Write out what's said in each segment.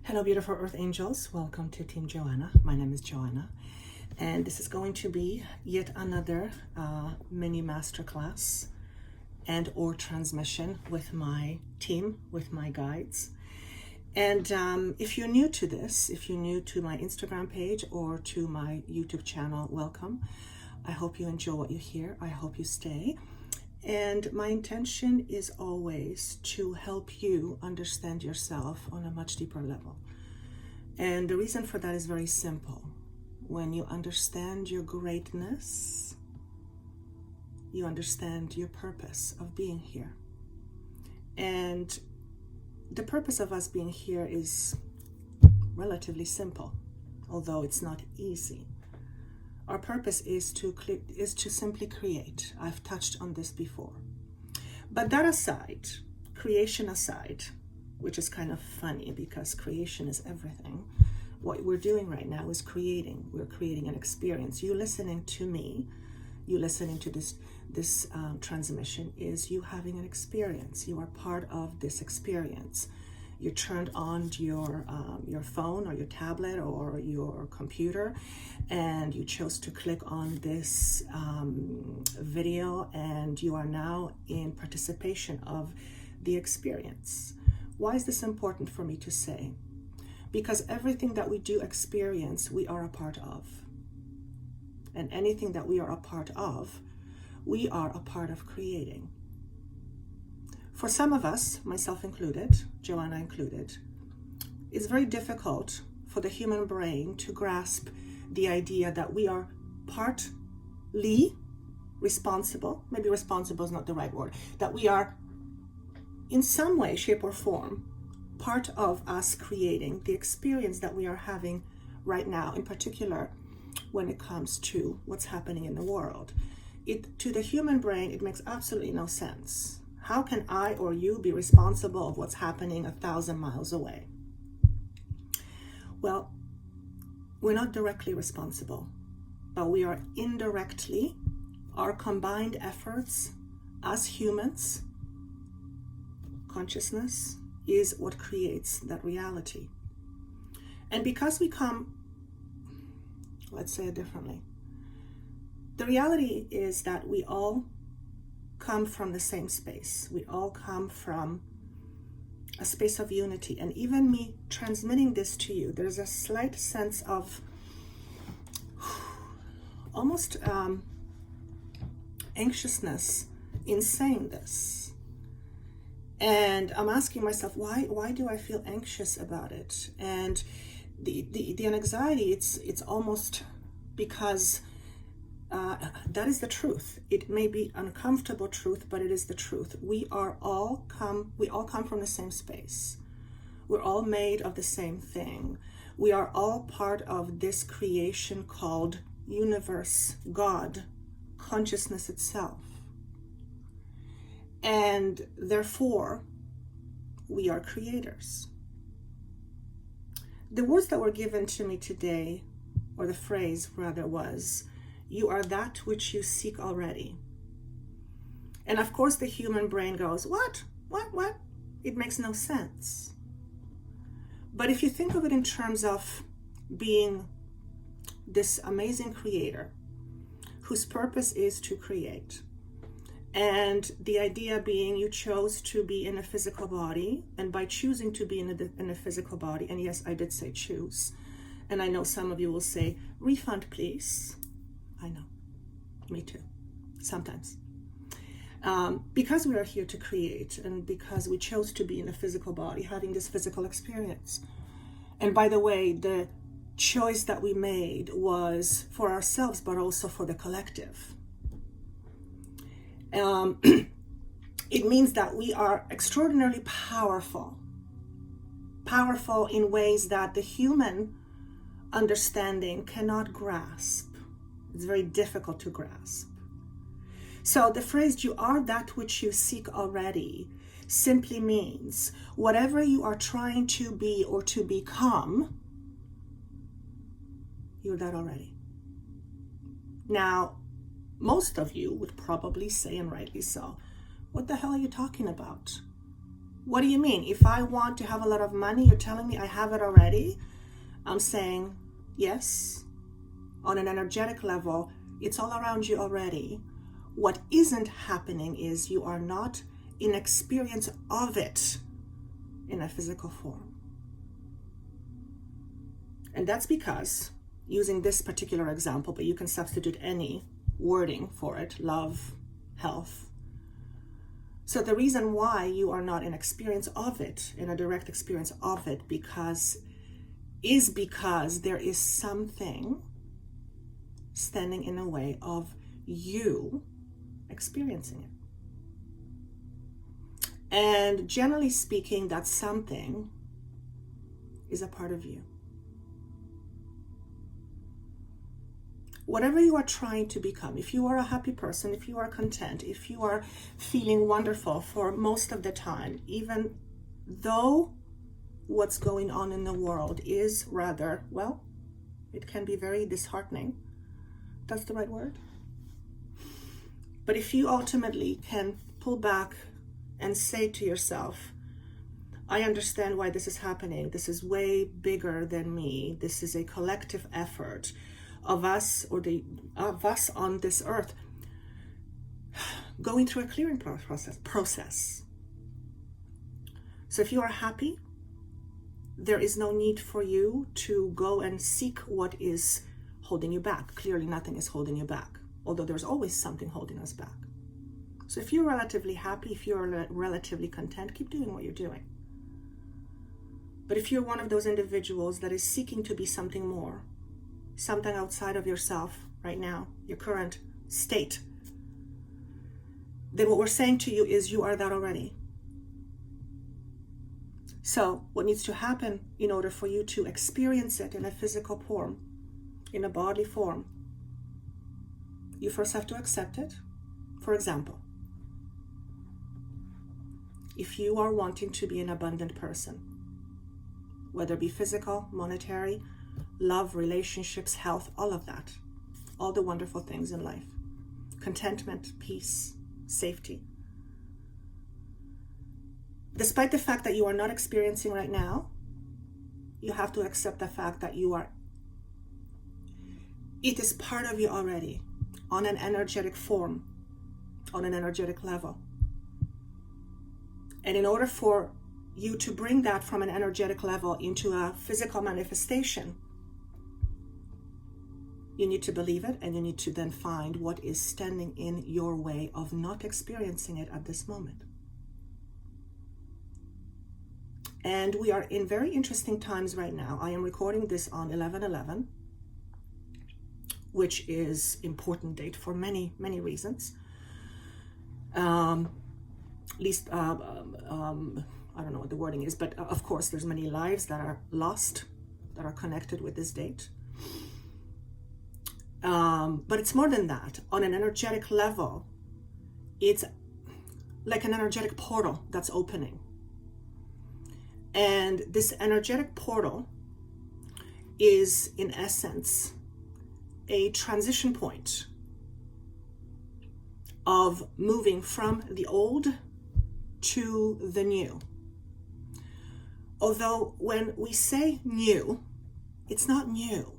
Hello, beautiful Earth Angels. Welcome to Team Joanna. My name is Joanna, and this is going to be yet another mini masterclass and or transmission with my team, with my guides. And if you're new to this, if you're new to my Instagram page or to my YouTube channel, welcome. I hope you enjoy what you hear. I hope you stay. And my intention is always to help you understand yourself on a much deeper level. And the reason for that is very simple. When you understand your greatness, you understand your purpose of being here. And the purpose of us being here is relatively simple, although it's not easy. Our purpose is to simply create. I've touched on this before. But that aside, creation aside, which is kind of funny because creation is everything. What we're doing right now is creating. We're creating an experience. You listening to me, you listening to this transmission is you having an experience. You are part of this experience. You turned on your phone or your tablet or your computer, and you chose to click on this video, and you are now in participation of the experience. Why is this important for me to say? Because everything that we do experience, we are a part of. And anything that we are a part of, we are a part of creating. For some of us, myself included, Joanna included, it's very difficult for the human brain to grasp the idea that we are partly responsible, maybe responsible is not the right word, that we are in some way, shape or form, part of us creating the experience that we are having right now, in particular when it comes to what's happening in the world. To the human brain, it makes absolutely no sense. How can I or you be responsible of what's happening 1,000 miles away? Well, we're not directly responsible, but we are indirectly, our combined efforts as humans, consciousness is what creates that reality. And because we come, let's say it differently, the reality is that we all come from the same space. We all come from a space of unity. And even me transmitting this to you, there's a slight sense of almost anxiousness in saying this. And I'm asking myself, why do I feel anxious about it? And the anxiety, it's almost because that is the truth. It may be uncomfortable truth, but it is the truth. We all come from the same space. We're all made of the same thing. We are all part of this creation called universe, God, consciousness itself. And therefore, we are creators. The words that were given to me today, or the phrase rather, was, you are that which you seek already. And of course the human brain goes, what? It makes no sense. But if you think of it in terms of being this amazing creator whose purpose is to create, and the idea being you chose to be in a physical body, and by choosing to be in a physical body, and yes, I did say choose, and I know some of you will say, refund please. I know, me too, sometimes. Because we are here to create, and because we chose to be in a physical body, having this physical experience. And by the way, the choice that we made was for ourselves, but also for the collective. It means that we are extraordinarily powerful in ways that the human understanding cannot grasp. It's very difficult to grasp. So the phrase, you are that which you seek already, simply means whatever you are trying to be or to become, you're that already. Now, most of you would probably say, and rightly so, what the hell are you talking about? What do you mean? If I want to have a lot of money, you're telling me I have it already? I'm saying, yes, on an energetic level, it's all around you already. What isn't happening is you are not in experience of it in a physical form. And that's because, using this particular example, but you can substitute any wording for it, love, health. So the reason why you are not in experience of it, in a direct experience of it, because there is something standing in the way of you experiencing it. And generally speaking, that something is a part of you. Whatever you are trying to become, if you are a happy person, if you are content, if you are feeling wonderful for most of the time, even though what's going on in the world is rather, well, it can be very disheartening. That's the right word. But if you ultimately can pull back and say to yourself, I understand why this is happening. This is way bigger than me. This is a collective effort of us, of us on this earth, going through a clearing process. So if you are happy, there is no need for you to go and seek what is holding you back. Clearly nothing is holding you back, although there's always something holding us back. So if you're relatively happy, if you're relatively content, keep doing what you're doing. But if you're one of those individuals that is seeking to be something more, something outside of yourself right now, your current state, then what we're saying to you is you are that already. So what needs to happen in order for you to experience it in a physical form, in a bodily form, you first have to accept it. For example, if you are wanting to be an abundant person, whether it be physical, monetary, love, relationships, health, all of that, all the wonderful things in life, contentment, peace, safety. Despite the fact that you are not experiencing right now, you have to accept the fact that it is part of you already on an energetic form, on an energetic level. And in order for you to bring that from an energetic level into a physical manifestation, you need to believe it, and you need to then find what is standing in your way of not experiencing it at this moment. And we are in very interesting times right now. I am recording this on 11/11, which is important date for many, many reasons. At least, I don't know what the wording is, but of course there's many lives that are lost, that are connected with this date. But it's more than that. On an energetic level, it's like an energetic portal that's opening. And this energetic portal is, in essence, a transition point of moving from the old to the new. Although when we say new, it's not new.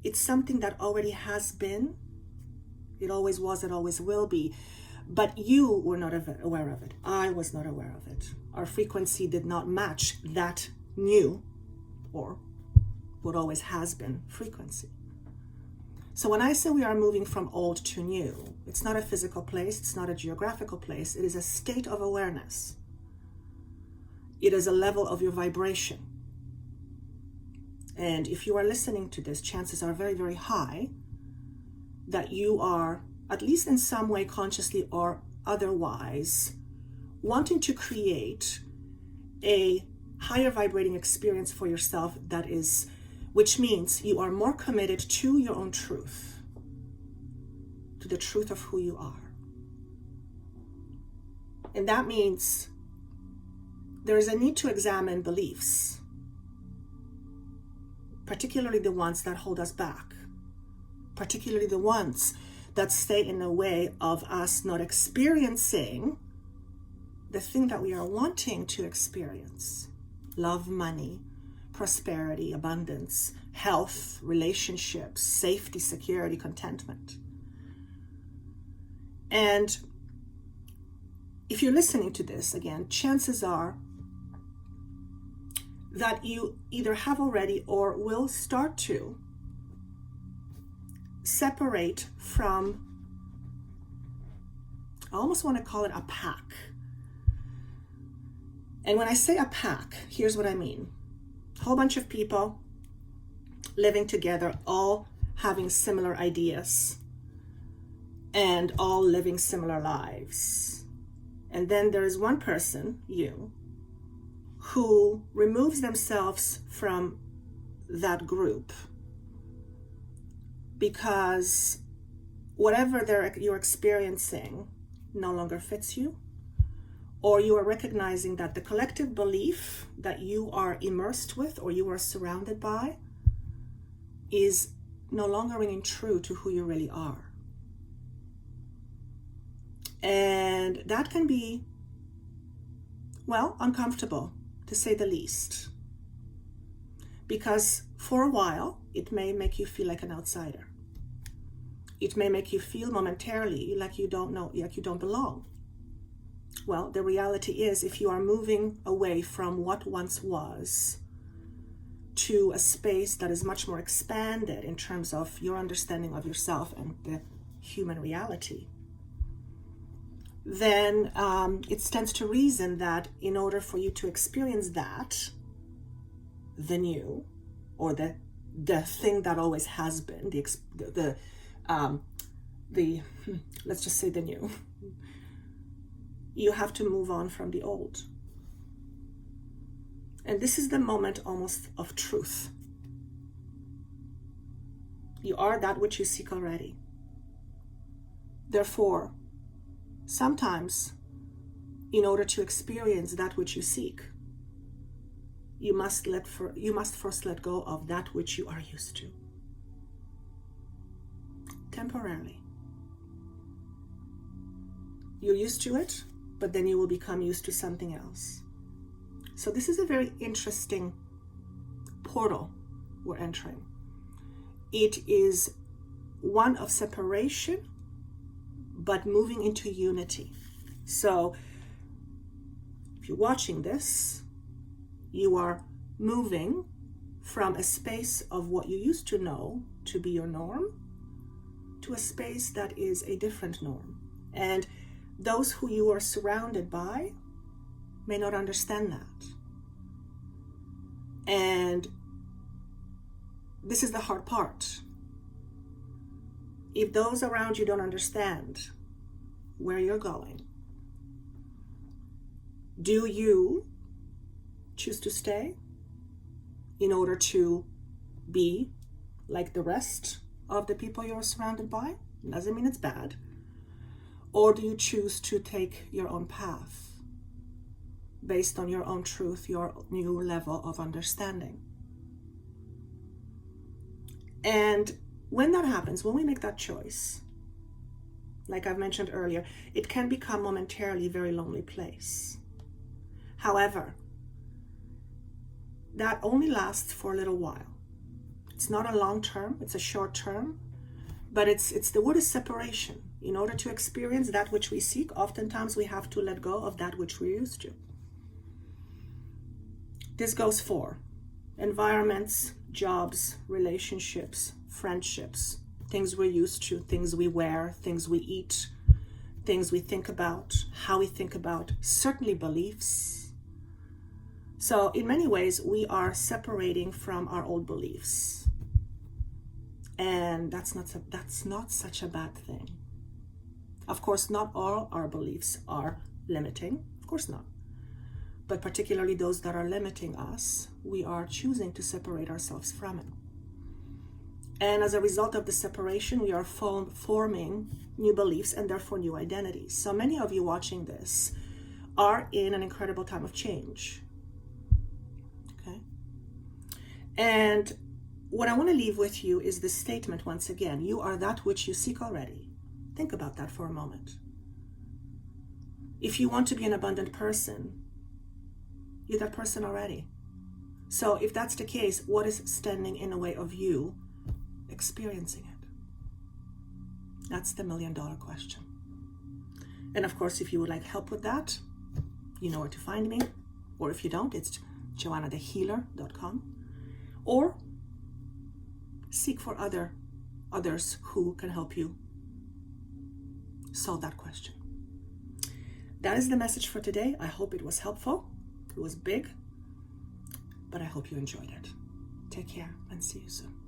It's something that already has been. It always was, it always will be. But you were not aware of it. I was not aware of it. Our frequency did not match that new, or what always has been, frequency. So when I say we are moving from old to new, it's not a physical place, it's not a geographical place, it is a state of awareness. It is a level of your vibration. And if you are listening to this, chances are very, very high that you are, at least in some way, consciously or otherwise, wanting to create a higher vibrating experience for yourself, that is, which means you are more committed to your own truth, to the truth of who you are. And that means there is a need to examine beliefs, particularly the ones that hold us back, particularly the ones that stay in the way of us not experiencing the thing that we are wanting to experience: love, money, prosperity, abundance, health, relationships, safety, security, contentment. And if you're listening to this again, chances are that you either have already or will start to separate from, I almost want to call it a pack. And when I say a pack, here's what I mean. A whole bunch of people living together, all having similar ideas and all living similar lives. And then there is one person, you, who removes themselves from that group because whatever you're experiencing no longer fits you, or you are recognizing that the collective belief that you are immersed with or you are surrounded by is no longer ringing true to who you really are. And that can be, well, uncomfortable, to say the least. Because for a while, it may make you feel like an outsider. It may make you feel momentarily like you don't know, like you don't belong. Well, the reality is, if you are moving away from what once was to a space that is much more expanded in terms of your understanding of yourself and the human reality, then it stands to reason that in order for you to experience that, the new, or the thing that always has been, let's just say the new, you have to move on from the old. And this is the moment almost of truth. You are that which you seek already. Therefore, sometimes, in order to experience that which you seek, you must first let go of that which you are used to. Temporarily. You're used to it, but then you will become used to something else. So this is a very interesting portal we're entering. It is one of separation, but moving into unity. So if you're watching this, you are moving from a space of what you used to know to be your norm to a space that is a different norm. And those who you are surrounded by may not understand that. And this is the hard part. If those around you don't understand where you're going, do you choose to stay in order to be like the rest of the people you're surrounded by? Doesn't mean it's bad. Or do you choose to take your own path based on your own truth, your new level of understanding? And when that happens, when we make that choice, like I've mentioned earlier, it can become momentarily a very lonely place. However, that only lasts for a little while. It's not a long term, it's a short term, but it's the word is separation. In order to experience that which we seek, oftentimes we have to let go of that which we're used to. This goes for environments, jobs, relationships, friendships, things we're used to, things we wear, things we eat, things we think about, how we think about, certainly beliefs. So in many ways, we are separating from our old beliefs. And that's not such a bad thing. Of course, not all our beliefs are limiting. Of course not. But particularly those that are limiting us, we are choosing to separate ourselves from it. And as a result of the separation, we are forming new beliefs and therefore new identities. So many of you watching this are in an incredible time of change. Okay? And what I want to leave with you is this statement once again: you are that which you seek already. Think about that for a moment. If you want to be an abundant person, you're that person already. So if that's the case, what is standing in the way of you experiencing it? That's the $1 million question. And of course, if you would like help with that, you know where to find me. Or if you don't, it's joannathehealer.com. Or seek for others who can help you solve that question. That is the message for today. I hope it was helpful. It was big, but I hope you enjoyed it. Take care and see you soon.